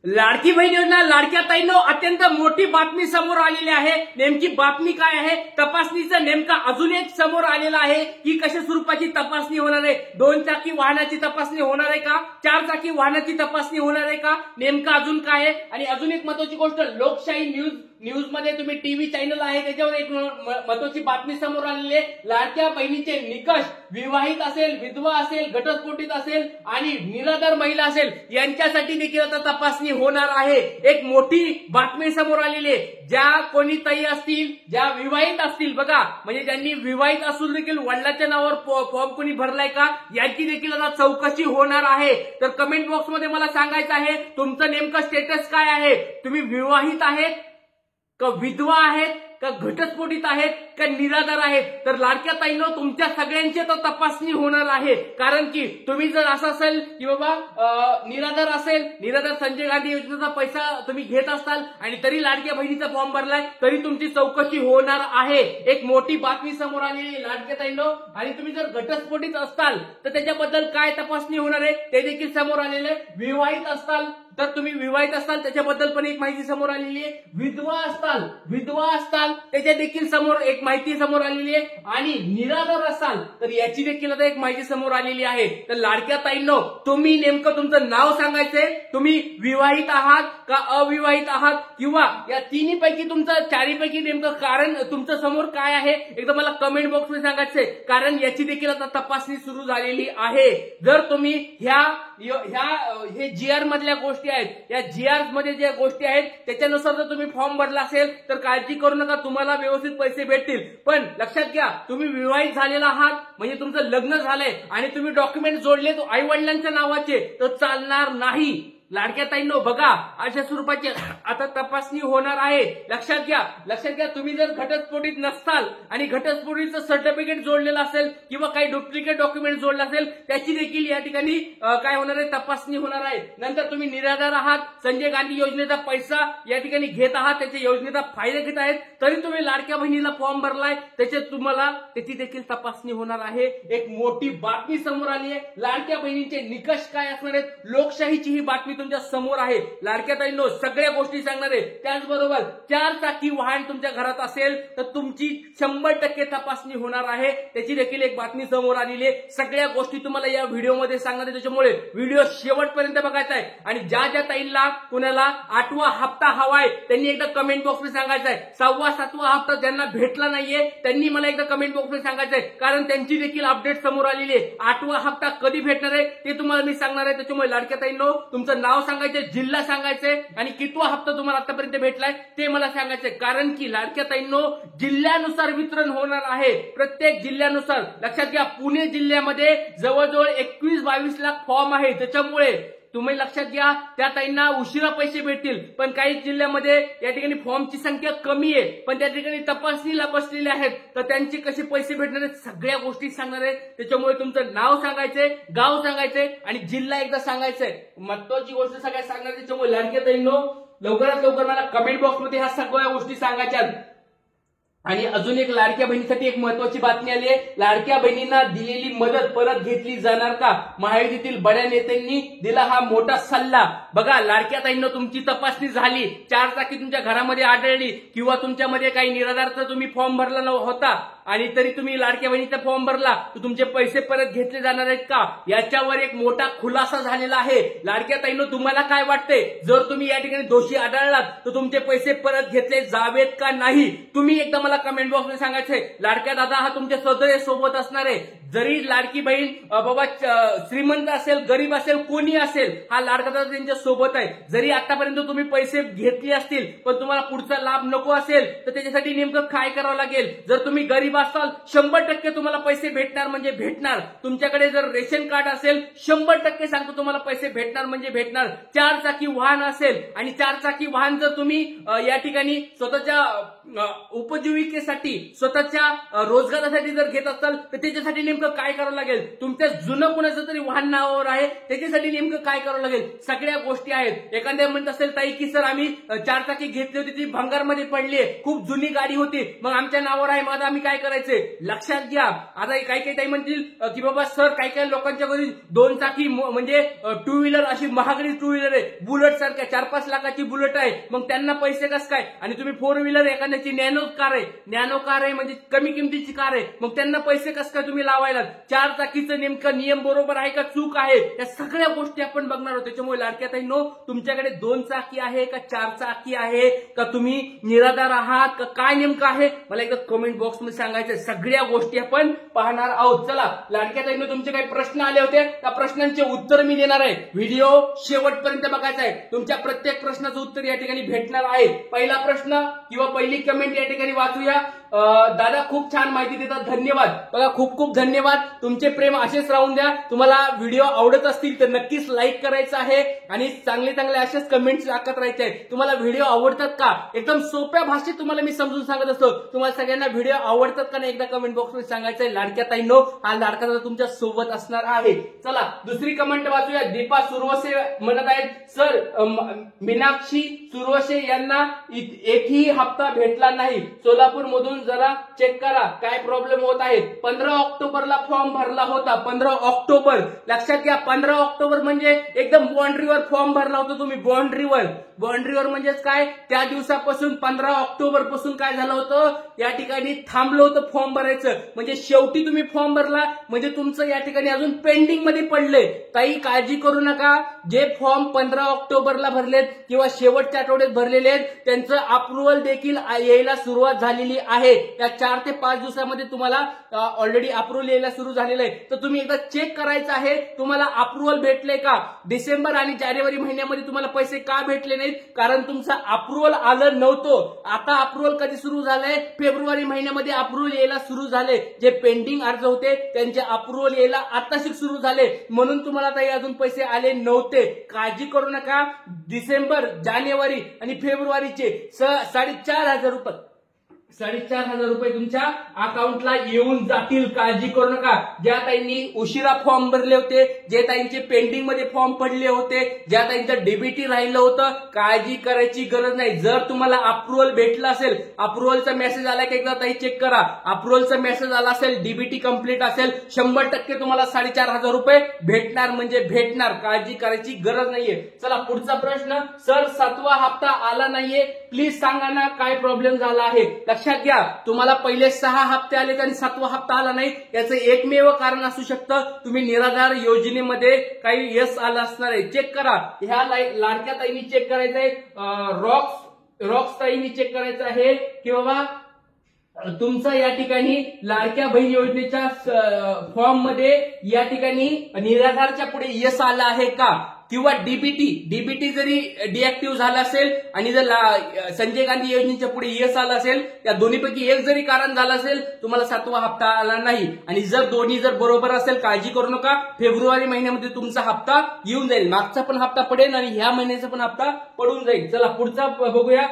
लाडकी बहीण योजना लाडक्या ताईंनो अत्यंत मोठी बातमी समोर आलेली आहे। नेमकी बातमी काय आहे, तपासणीचं नेमका अजून एक समोर आलेला आहे की कशा स्वरूपाची तपासणी होणार आहे। 2 चाकी वाहनाची तपासणी होणार आहे का, 4 चाकी वाहनाची तपासणी होणार आहे का, नेमका अजून काय आहे। आणि अजून एक महत्त्वाची गोष्ट, लोकशाही न्यूज मध्ये तुम्ही टीव्ही चॅनल आहे त्याच्यावर एक महत्त्वाची बातमी समोर आलेली आहे। लाडक्या बहिणीचे निकष विवाहित असेल, विधवा असेल, घटस्फोटित असेल आणि निराधार महिला असेल यांच्यासाठी देखील आता तपासणी होणार आहे। एक मोठी बातमी समोर आलेली आहे। ज्या कोणी ताई असतील, ज्या विवाहित असतील, बघा म्हणजे ज्यांनी विवाहित असून देखील वडिलांच्या नावावर फॉर्म कोणी भरलाय का याची देखील आता चौकशी होणार आहे। तर कमेंट बॉक्स मध्ये मला सांगायचं आहे तुमचं नेमकं स्टेटस काय आहे। तुम्ही विवाहित आहेत का, विधवा आहेत का, घटस्फोटित आहेत का, निराधार आहेत। तर लाडक्या ताईंनो तुमच्या सगळ्यांची तर तपासणी होणार आहे। कारण की तुम्ही जर असं असेल की बाबा निराधार असेल, निराधार संजय गांधी योजनेचा पैसा तुम्ही घेत असाल आणि तरी लाडक्या बहिणीचा फॉर्म भरलाय तरी तुमची चौकशी होणार आहे। एक मोठी बातमी समोर आलेली लाडक्या ताईंनो। आणि तुम्ही जर घटस्फोटित असताल तर त्याच्याबद्दल काय तपासणी होणार आहे ते देखील समोर आलेले आहे। विवाहित असताल तर तुम्ही विवाहित असताल त्याच्याबद्दल पण एक माहिती समोर आलेली आहे। विधवा असताल त्याच्या देखील समोर एक माहिती समोर आलेली आहे। आणि निराधार असाल तर याची देखील आता एक माहिती समोर आलेली आहे। तर लाडक्या ताईंनो तुम्ही नेमकं तुमचं नाव सांगायचंय, तुम्ही विवाहित आहात का अविवाहित आहात किंवा या तिन्हीपैकी तुमचं चारीपैकी नेमकं कारण तुमचं समोर काय आहे एकदा मला कमेंट बॉक्स मध्ये सांगायचंय। कारण याची देखील आता तपासणी सुरू झालेली आहे। जर तुम्ही हे जीआर मधल्या गोष्टी आहेत, या जीआर मध्ये ज्या गोष्टी आहेत त्याच्यानुसार जर तुम्ही फॉर्म भरला असेल तर काळजी करू नका, तुम्हाला व्यवस्थित पैसे भेटतील। पण लक्षात घ्या तुम्ही विवाहित झालेला आहात म्हणजे तुमचं लग्न झालंय आणि तुम्ही डॉक्युमेंट जोडले तो आई वडिलांच्या नावाचे तर चालणार नाही। लाडक्या ताईंनो बघा अशा स्वरूपाची आता तपासणी होणार आहे। लक्षात घ्या तुम्ही जर घटस्फोटित नसताल आणि घटस्फोटीचं सर्टिफिकेट जोडलेलं असेल किंवा काही डुप्लिकेट डॉक्युमेंट जोडलं असेल त्याची देखील या ठिकाणी काय होणार आहे, तपासणी होणार आहे। नंतर तुम्ही निराधार आहात, संजय गांधी योजनेचा पैसा या ठिकाणी घेत आहात, त्याच्या योजनेचा फायदा घेत आहेत, तरी तुम्ही लाडक्या बहिणीला फॉर्म भरलाय त्याची देखील तपासणी होणार आहे। एक मोठी बातमी समोर आली आहे। लाडक्या बहिणींचे निकष काय असणार आहेत, लोकशाहीची ही बातमी तुमच्या समोर आहे। लाडक्या ताईंनो सगळ्या गोष्टी सांगणार आहे। त्याचबरोबर 4 चाकी वाहन तुमच्या घरात असेल तर तुमची 100% तपासणी होणार आहे, त्याची देखील एक बातमी समोर आलेली आहे। सगळ्या गोष्टी तुम्हाला या व्हिडिओमध्ये सांगणार आहे, त्याच्यामुळे व्हिडिओ शेवटपर्यंत बघायचा आहे। आणि ज्या ताईंना कुणाला 8वा हप्ता हवाय त्यांनी एकदा कमेंट बॉक्समध्ये सांगायचं आहे। 6वा 7वा हप्ता ज्यांना भेटला नाहीये त्यांनी मला एकदा कमेंट बॉक्समध्ये सांगायचं आहे, कारण त्यांची देखील अपडेट समोर आलेली आहे। 8वा हप्ता कधी भेटणार आहे ते तुम्हाला मी सांगणार आहे। त्याच्यामुळे लाडक्या ताईंनो तुमचं नाव सांगायचंय, जिल्हा सांगायचंय आणि कितवा हप्ता तुम्हाला आतापर्यंत भेटलाय ते मला सांगायचंय। कारण की लाडक्या ताईंनो जिल्ह्यानुसार वितरण होणार आहे, प्रत्येक जिल्ह्यानुसार। लक्षात घ्या पुणे जिल्ह्यामध्ये जवळजवळ 21-22 लाख फॉर्म आहे, त्याच्यामुळे तुम्ही लक्षात घ्या त्या ताईंना उशिरा पैसे भेटतील। पण काही जिल्ह्यामध्ये या ठिकाणी फॉर्मची संख्या कमी आहे पण त्या ठिकाणी तपासणीला बसलेले आहेत, तर त्यांचे कसे पैसे भेटणार आहेत सगळ्या गोष्टी सांगणार आहे। त्याच्यामुळे तुमचं नाव सांगायचंय, गाव सांगायचंय आणि जिल्हा एकदा सांगायचंय, महत्त्वाची गोष्ट सगळ्या सांगणार। त्याच्यामुळे लाडक्या ताईंनो लवकरात लवकर मला कमेंट बॉक्समध्ये ह्या सगळ्या गोष्टी सांगायच्या। आणि अजून एक लाडक्या बहिणीसाठी एक महत्त्वाची बातमी आली आहे। लाडक्या बहिणींना दिलेली मदत परत घेतली जाणार का, महायुतीतील बड्या नेत्यांनी दिला हा मोठा सल्ला। बघा लाडक्या ताईंनो तुमची तपासणी झाली, 4 चाकी तुमच्या घरामध्ये आढळली किंवा तुमच्यामध्ये काही निराधारचा तुम्ही फॉर्म भरला होता आणि तरी तुम्ही लाडक्या बहिणीचा फॉर्म भरला तर तुमचे पैसे परत घेतले जाणार आहेत का, याच्यावर एक मोठा खुलासा झालेला आहे। लाडक्या ताईंनो तुम्हाला काय वाटते, जर तुम्ही या ठिकाणी दोषी आढळलात तर तुमचे पैसे परत घेतले जावेत का नाही, तुम्ही एकदा मला कमेंट बॉक्स मध्ये सांगायचंय। लाडक्या दादा हा तुमच्या सदैव सोबत असणार आहे। जरी लाडकी बहीण बाबा श्रीमंत असेल, गरीब असेल, कोणी असेल, हा लाडका दादा त्यांच्या सोबत आहे। जरी आतापर्यंत तुम्ही पैसे घेतले असतील पण तुम्हाला पुढचा लाभ नको असेल तर त्याच्यासाठी नेमकं काय करावं लागेल, जर तुम्ही गरीब असाल 100% तुम्हाला पैसे भेटणार म्हणजे भेटणार। तुमच्याकडे जर रेशन कार्ड असेल 100% सांगतो तुम्हाला पैसे भेटणार म्हणजे भेटणार। 4 चाकी वाहन असेल आणि 4 चाकी वाहन जर तुम्ही या ठिकाणी स्वतःच्या उपजीविका आजीविकेसाठी स्वतःच्या रोजगारासाठी जर घेत असाल तर त्याच्यासाठी नेमकं काय करावं लागेल, तुमच्या जुनं कोणाचं तरी वाहन नावावर आहे त्याच्यासाठी नेमकं काय करावं लागेल, सगळ्या गोष्टी आहेत. एखाद्या म्हणत असेल ताई की सर आम्ही 4 चाकी घेतली होती ती भंगारमध्ये पडली, खूप जुनी गाडी होती, मग आमच्या नावावर आहे, मग आम्ही काय करायचंय, लक्षात घ्या. आता काही काही ताई म्हणतील की बाबा सर काही काही लोकांच्या घरी 2 चाकी म्हणजे 2 व्हीलर अशी महागडी 2 व्हीलर आहे, बुलेट सारख्या 4-5 लाखाची बुलेट आहे, मग त्यांना पैसे कसं काय, आणि तुम्ही 4 व्हीलर एखाद्याची नॅनो कार आहे म्हणजे कमी किमतीची कार आहे, मग त्यांना पैसे कसं काय तुम्ही लावायला. 4 चाकीचं नेमकं नियम बरोबर आहे का चूक आहे, या सगळ्या गोष्टी आपण बघणार आहोत. त्याच्यामुळे लाडक्या ताईंनो, तुमच्याकडे 2 चाकी आहे का 4 चाकी आहे का तुम्ही निराधार आहात का काय नेमकं आहे, मला एकदा कमेंट बॉक्स मध्ये सांगायचं. सगळ्या गोष्टी आपण पाहणार आहोत. चला लाडक्या ताईंनो, तुमचे काही प्रश्न आले होते, त्या प्रश्नांचे उत्तर मी देणार आहे. व्हिडिओ शेवटपर्यंत बघायचा आहे. तुमच्या प्रत्येक प्रश्नाचं उत्तर या ठिकाणी भेटणार आहे. पहिला प्रश्न किंवा पहिली कमेंट या ठिकाणी वाचूया. दादा खूप छान माहिती देतात, धन्यवाद. बघा खूप खूप धन्यवाद. तुमचे प्रेम असेच राहून द्या. तुम्हाला व्हिडिओ आवडत असतील तर नक्कीच लाईक करायचं आहे आणि चांगले चांगले असेच कमेंट्स टाकत राहायचे आहेत. तुम्हाला व्हिडिओ आवडतात का, एकदम सोप्या भाषेत तुम्हाला मी समजून सांगत असतो. तुम्हाला सगळ्यांना व्हिडिओ आवडतात का नाही एकदा कमेंट बॉक्स मध्ये सांगायचं आहे. लाडक्या ताईंनो, हा लाडका दादा तुमच्या सोबत असणार आहे. चला दुसरी कमेंट वाचूया. दीपा सुरवसे म्हणत आहेत, सर मीनाक्षी सुरवसे यांना एकही हप्ता भेटला नाही, सोलापूर मधून जरा चेक करा, काय प्रॉब्लेम होत आहे. 15 ऑक्टोबरला फॉर्म भरला होता. 15 ऑक्टोबर लक्षात घ्या. 15 ऑक्टोबर म्हणजे एकदम बाउंड्रीवर फॉर्म भरला होता तुम्ही. बाउंड्रीवर म्हणजेच काय, त्या दिवसापासून 15 ऑक्टोबर पासून काय झालं होतं, या ठिकाणी थांबलं होतं फॉर्म भरायचं. म्हणजे शेवटी तुम्ही फॉर्म भरला म्हणजे तुमचं या ठिकाणी अजून पेंडिंग मध्ये पडलंय. काही काळजी करू नका. जे फॉर्म 15 ऑक्टोबरला भरलेत किंवा शेवटच्या आठवड्यात भरलेले आहेत त्यांचं अप्रुव्हल देखील यायला सुरुवात झालेली आहे. या 4 ते 5 दिवसामध्ये तुम्हाला ऑलरेडी अप्रुव्हल यायला सुरू झालेलं आहे. तर तुम्ही एकदा चेक करायचं आहे तुम्हाला अप्रुव्हल भेटले का. डिसेंबर आणि जानेवारी महिन्यामध्ये तुम्हाला पैसे का भेटले नाहीत, कारण तुमचं अप्रुव्हल आलं नव्हतं. आता अप्रुव्हल कधी सुरू झालंय, फेब्रुवारी महिन्यामध्ये अप्रुव्हल यायला सुरू झाले. जे पेंडिंग अर्ज होते त्यांचे अप्रुव्हल यायला आताशी सुरू झाले, म्हणून तुम्हाला काही अजून पैसे आले नव्हते. काळजी करू नका. डिसेंबर, जानेवारी आणि फेब्रुवारीचे 4,500 रुपये तुमच्या अकाउंटला येऊन जातील. काळजी करू नका. ज्या ताईंनी उशिरा फॉर्म भरले होते, जे ताईंचे पेंडिंग मध्ये फॉर्म पडले होते, ज्या ताईंचं डीबीटी राहिलं होतं, काळजी करायची गरज नाही. जर तुम्हाला अप्रुव्हल भेटला असेल, अप्रुव्हलचा मेसेज आला की एकदा ताई चेक करा. अप्रुव्हलचा मेसेज आला असेल, डीबीटी कंप्लीट असेल, 100% तुम्हाला 4,500 रुपये भेटणार म्हणजे भेटणार. काळजी करायची गरज नाहीये. चला पुढचा प्रश्न, सर 7वा हप्ता आला नाहीये, प्लीज सांगा ना काय प्रॉब्लेम झाला आहे. लक्षात घ्या, तुम्हाला पहिले 6 हप्ते आले आणि 7वा हप्ता आला नाही, याचं एकमेव कारण असू शकतं तुम्ही निराधार योजनेमध्ये काही यस आलं असणार आहे. चेक करा. ह्या लाडक्या ताईंनी चेक करायचं आहे, रॉक्स ताईंनी चेक करायचं आहे की बाबा तुमचं या ठिकाणी लाडक्या बहीण योजनेच्या फॉर्म मध्ये या ठिकाणी निराधारच्या पुढे यस आलं आहे का, किंवा डीबीटी जरी डिएक्टिव्ह झाला असेल आणि जर संजय गांधी योजनेच्या पुढे यस आला असेल, त्या दोन्हीपैकी एक जरी कारण झालं असेल तुम्हाला 7वा हप्ता आला नाही. आणि जर दोन्ही जर बरोबर असेल काळजी करू नका. फेब्रुवारी महिन्यामध्ये तुमचा हप्ता येऊन जाईल. मागचा पण हप्ता पडेल आणि ह्या महिन्याचा पण हप्ता पडून जाईल. चला पुढचा बघूया.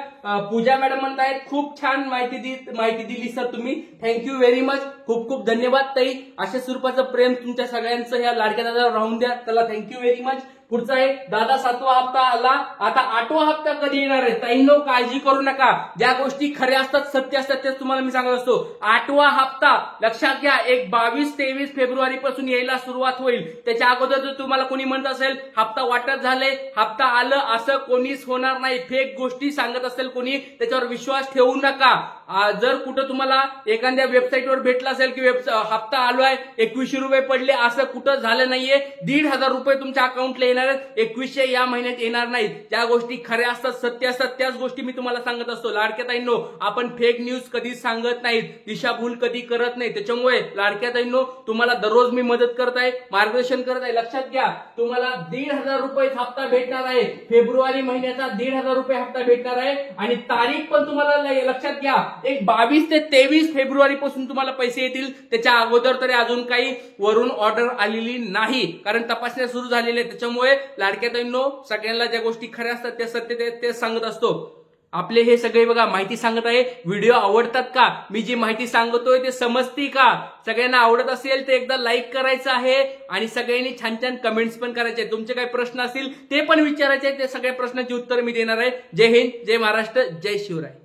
पूजा मॅडम म्हणतायत खूप छान माहिती दिली सर तुम्ही, थँक्यू व्हेरी मच. खूप खूप धन्यवाद ताई. अशा स्वरूपाचं प्रेम तुमच्या सगळ्यांचं ह्या लाडक्या दादावर राहून द्या. चला थँक्यू व्हेरी मच. पुढचा आहे, दादा 7वा हप्ता आला, आता 8वा हप्ता कधी येणार आहे. ताईंनो काळजी करू नका. ज्या गोष्टी खऱ्या असतात, सत्य असतात तेच तुम्हाला मी सांगत असतो. 8वा हप्ता लक्षात घ्या, एक 22-23 फेब्रुवारी पासून यायला सुरुवात होईल. त्याच्या अगोदर जर तुम्हाला कोणी म्हणत असेल हप्ता वाटत झाले, हप्ता आलं, असं कोणीच होणार नाही. फेक गोष्टी सांगत असेल कोणी, त्याच्यावर विश्वास ठेवू नका. जर कुठं तुम्हाला एखाद्या वेबसाईटवर भेटला असेल की हप्ता आलोय 2100 रुपये पडले, असं कुठं झालं नाहीये. 1,500 रुपये तुमच्या अकाउंटला येणार आहेत. 2100 या महिन्यात येणार नाहीत. ज्या गोष्टी खऱ्या असतात, सत्य असतात, त्याच गोष्टी मी तुम्हाला सांगत असतो. लाडक्या ताईंनो, आपण फेक न्यूज कधी सांगत नाहीत, दिशाभूल कधी करत नाही. त्याच्यामुळे लाडक्या ताईंनो, तुम्हाला दररोज मी मदत करत आहे, मार्गदर्शन करत आहे. लक्षात घ्या, तुम्हाला 1,500 रुपये हप्ता भेटणार आहे. फेब्रुवारी महिन्याचा 1,500 रुपये हप्ता भेटणार आहे. आणि तारीख पण तुम्हाला लक्षात घ्या, एक 22 ते 23 फेब्रुवारी पासून तुम्हाला पैसे येतील. त्याच्या अगोदर तरी अजून काही वरून ऑर्डर आलेली नाही, कारण तपासण्या सुरू झालेल्या आहेत. त्याच्यामुळे लाडक्या ताईंनो, सगळ्यांना ज्या गोष्टी खऱ्या असतात त्या सत्य ते सांगत असतो. आपले हे सगळे बघा माहिती सांगत आहे. व्हिडिओ आवडतात का? मी जी माहिती सांगतोय ते समजती का? सगळ्यांना आवडत असेल तर एकदा लाईक करायचं आहे आणि सगळ्यांनी छान छान कमेंट्स पण करायचे. तुमचे काही प्रश्न असतील ते पण विचारायचे. ते सगळ्या प्रश्नांची उत्तर मी देणार आहे. जय हिंद, जय महाराष्ट्र, जय शिवराय.